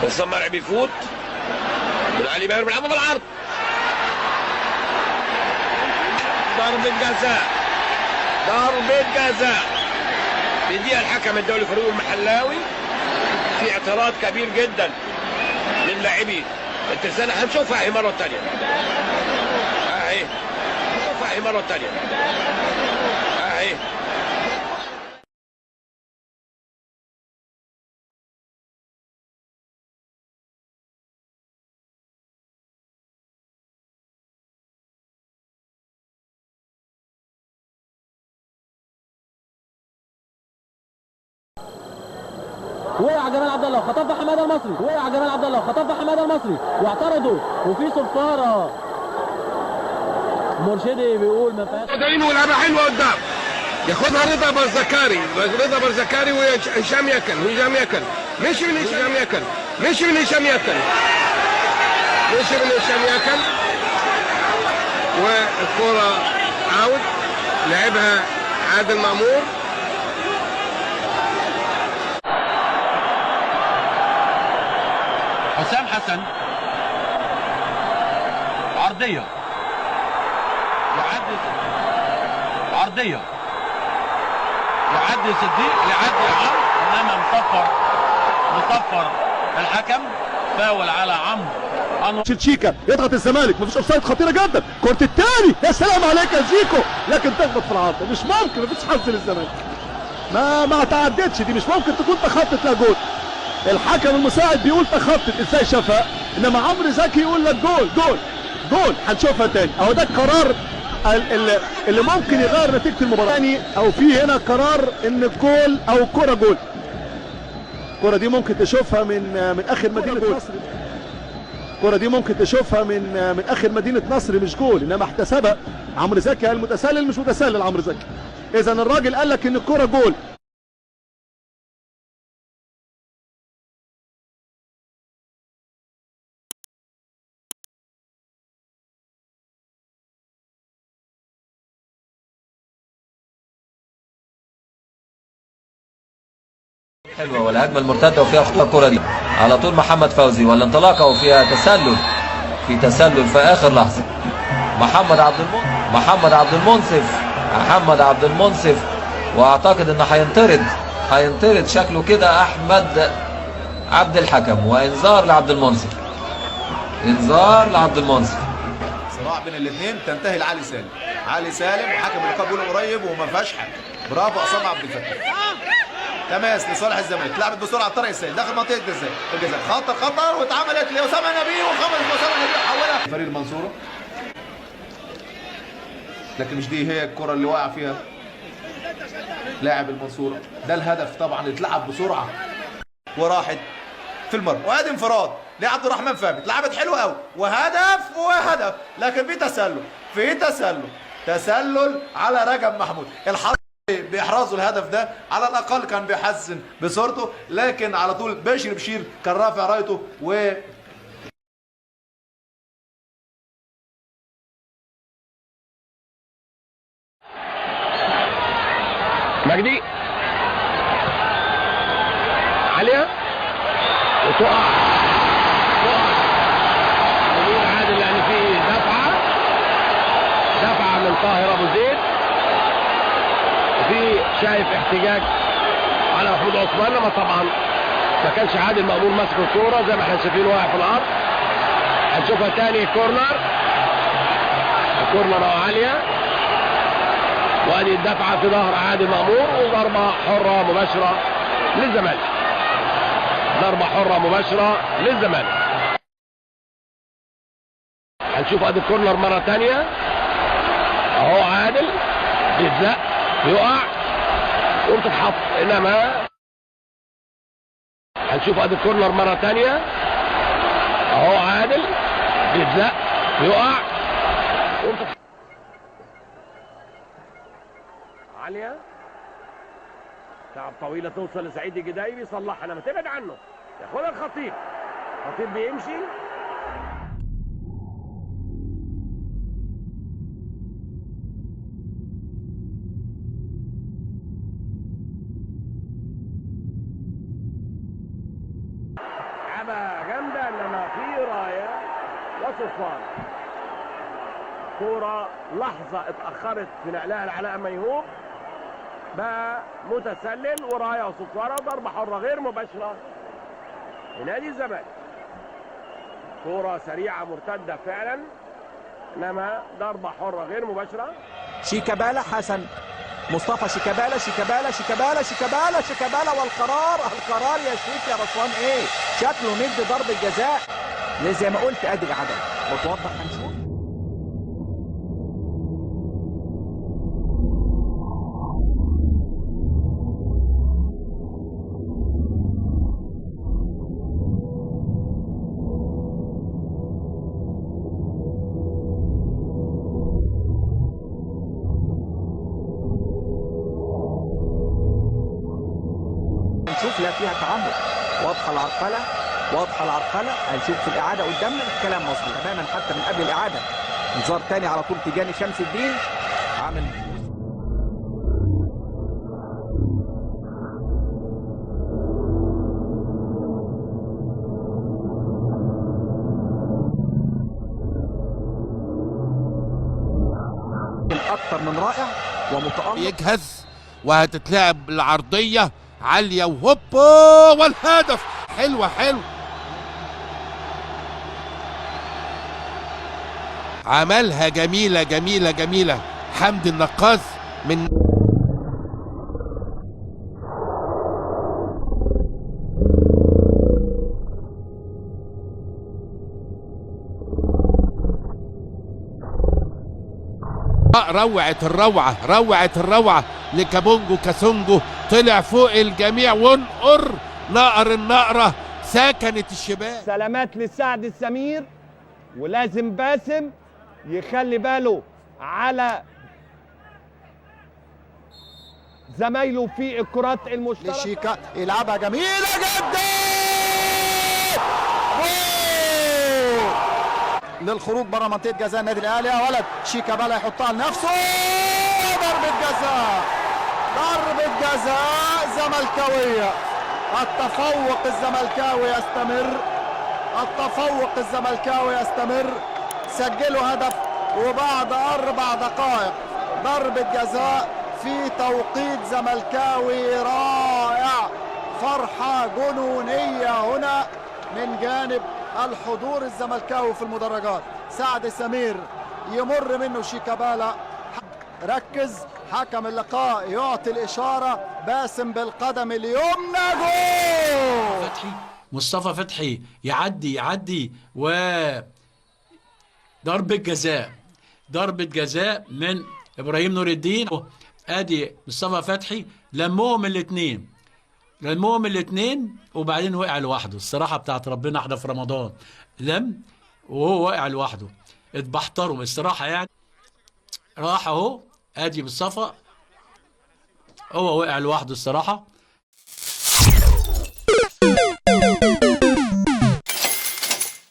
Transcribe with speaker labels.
Speaker 1: عصام مرعي بيفوت من علي ماهر بيلعبها بالعرض. ضربة جزاء، ضربة جزاء بيديها الحكم الدولي فاروق المحلاوي في اعتراض كبير جدا من لاعبي الترسانة. هنشوفها اهي مرة تانية، اهي هنشوفها اهي مرة تانية اهي.
Speaker 2: وقع جمال عبد الله خطفها حماده المصري، وقع جمال عبد الله خطفها حماده المصري واعترضوا وفي صفاره. مرشدي بيقول ما فيهاش.
Speaker 1: ولعبه حلوه قدام، ياخدها رضا برزكاري، رضا برزكاري وهشام يكن، وهشام يكن مشي من هشام يكن، مشي من هشام يكن، مشي من هشام يكن، والكره عود لعبها عادل مأمور.
Speaker 3: حسام حسن عرضية يعدي، عرضية يعدي صديق، يعدي عمرو، انما مصفر الحكم فاول على عمرو.
Speaker 4: تشيكا يضغط الزمالك، مفيش اوفسايد خطيره جدا، كره الثاني يا سلام عليك يا زيكو، لكن تخبط في العارضه، مش ممكن، مفيش حظ للزمالك، ما تعدتش دي، مش ممكن تكون تخطت لا جول. الحكم المساعد بيقول تخطط، ازاي شافها؟ انما عمرو زكي يقول لك جول جول جول. هنشوفها تاني اهو، ده القرار اللي ممكن يغير نتيجه المباراه تاني، او في هنا قرار ان الجول او الكره جول. الكره دي ممكن تشوفها من اخر مدينه نصر، الكره دي ممكن تشوفها من اخر مدينه نصر، مش جول، انما احتسبها عمرو زكي. المتسلل مش متسلل عمرو زكي، اذا الراجل قال لك ان الكره جول.
Speaker 5: حلوه والهجمه المرتده وفيها خطوره. الكره دي على طول محمد فوزي والانطلاقه وفيها تسلل، في تسلل في اخر لحظه. محمد عبد المنصف واعتقد انه هينطرد شكله كده احمد عبد الحكم، وانذار لعبد المنصف، انذار لعبد المنصف.
Speaker 6: صراع بين الاثنين تنتهي لعلي سالم، علي سالم وحكم اللقاء بيقول قريب وما فيهاش حاجه. برافو عصام عبد الفتاح. تماس لصالح الزمالك، لعبت بسرعه طارق السيد داخل منطقه الجزاء، خطر واتعملت لاسامه نبيه، وخمس اسامه نبيه حولها فريق المنصوره، لكن مش دي هي الكره اللي وقع فيها لاعب المنصوره. ده الهدف طبعا اللي اتلعب بسرعه وراحت في المرمى، وادي انفراد لعبد الرحمن فهمي، اتلعبت حلوه قوي وهدف، لكن في تسلل على رجب محمود. الحظ بإحرازه الهدف ده على الأقل كان بيحسن بصورته، لكن على طول بشير كان رافع رايته
Speaker 1: مجدي عليها وتقع يمين عادل، لأن في دفعة من طاهر أبو زيد، وفي شايف احتجاج على محمود عثمان، لما طبعا ما كانش عادل مأمور ماسك الكوره زي ما احنا شايفين واقع في الارض. هنشوفها تاني، كورنر عاليه، وادي الدفعه في ظهر عادل مأمور، وضربه حره مباشره للزمالك. هنشوف ادي الكورنر مره تانيه اهو، عادل بيتزق يقع وبتتحط، انما هنشوف ادي الكورنر مره ثانيه اهو، عادل بيتزق يقع وبتتحط. عاليه تعب طويله توصل لسعيد الجدايبي، يصلحها لما تبعد عنه، ياخدها الخطيب بيمشي. لعبة جامدة، انما في راية وصفار. كورة لحظة اتأخرت في نقلها لعلاء ميهوب، بقى متسلل وراية وصفارة وضربة حرة غير مباشرة لنادي الزمالك. كورة سريعة مرتدة فعلا، انما ضربة حرة غير مباشرة.
Speaker 7: شيكابالا حسن مصطفى، شيكابالا شيكابالا شيكابالا شيكابالا شيكابالا، والقرار القرار يا شريف يا رشوان ايه؟ شكله ندي ضربة جزاء زي ما قلت. ادي العدد بتوضح، هنشوف. نشوف لا فيها تعمق، واضحه العرقله واضحه العرقله. هنشوف في الاعاده قدامنا الكلام مظبوط تماما حتى من قبل الاعاده. انذار تاني على طول تجاني شمس الدين عامل اكتر من رائع ومتالق.
Speaker 8: يجهز وهتتلعب العرضيه عاليه وهوبا والهدف. حلوه حلو، عملها جميله جميله جميله حمدي النقاز من روعة الروعة، روعة الروعة لكابونجو كاسونجو. طلع فوق الجميع ونقر نقر النقرة، سكنت الشباك.
Speaker 9: سلامات لسعد السمير، ولازم باسم يخلي باله على زمايله في الكرات المشتركة.
Speaker 4: لشيكا يلعبها جميلة جدا للخروج بره منطقة جزاء النادي الأهلي. يا ولد شيكابالا يحطها لنفسه، ضربة جزاء، ضربة جزاء زملكاوية. التفوق الزملكاوي يستمر، التفوق الزملكاوي يستمر. سجلوا هدف وبعد 4 دقائق ضربة جزاء في توقيت زملكاوي رائع. فرحة جنونية هنا من جانب الحضور الزملكاوي في المدرجات. سعد سمير يمر منه شيكابالا، ركز حكم اللقاء يعطي الإشارة، باسم بالقدم اليمنى جول.
Speaker 10: فتحي مصطفى فتحي يعدي و ضربة جزاء، ضربة جزاء من إبراهيم نور الدين. ادي مصطفى فتحي لمهم الاثنين وبعدين وقع لوحده. الصراحة بتاعت ربنا احنا في رمضان لم وهو واقع لوحده، اتبحتروا الصراحة يعني. راح اهو ادي مصطفى هو وقع لوحده الصراحة.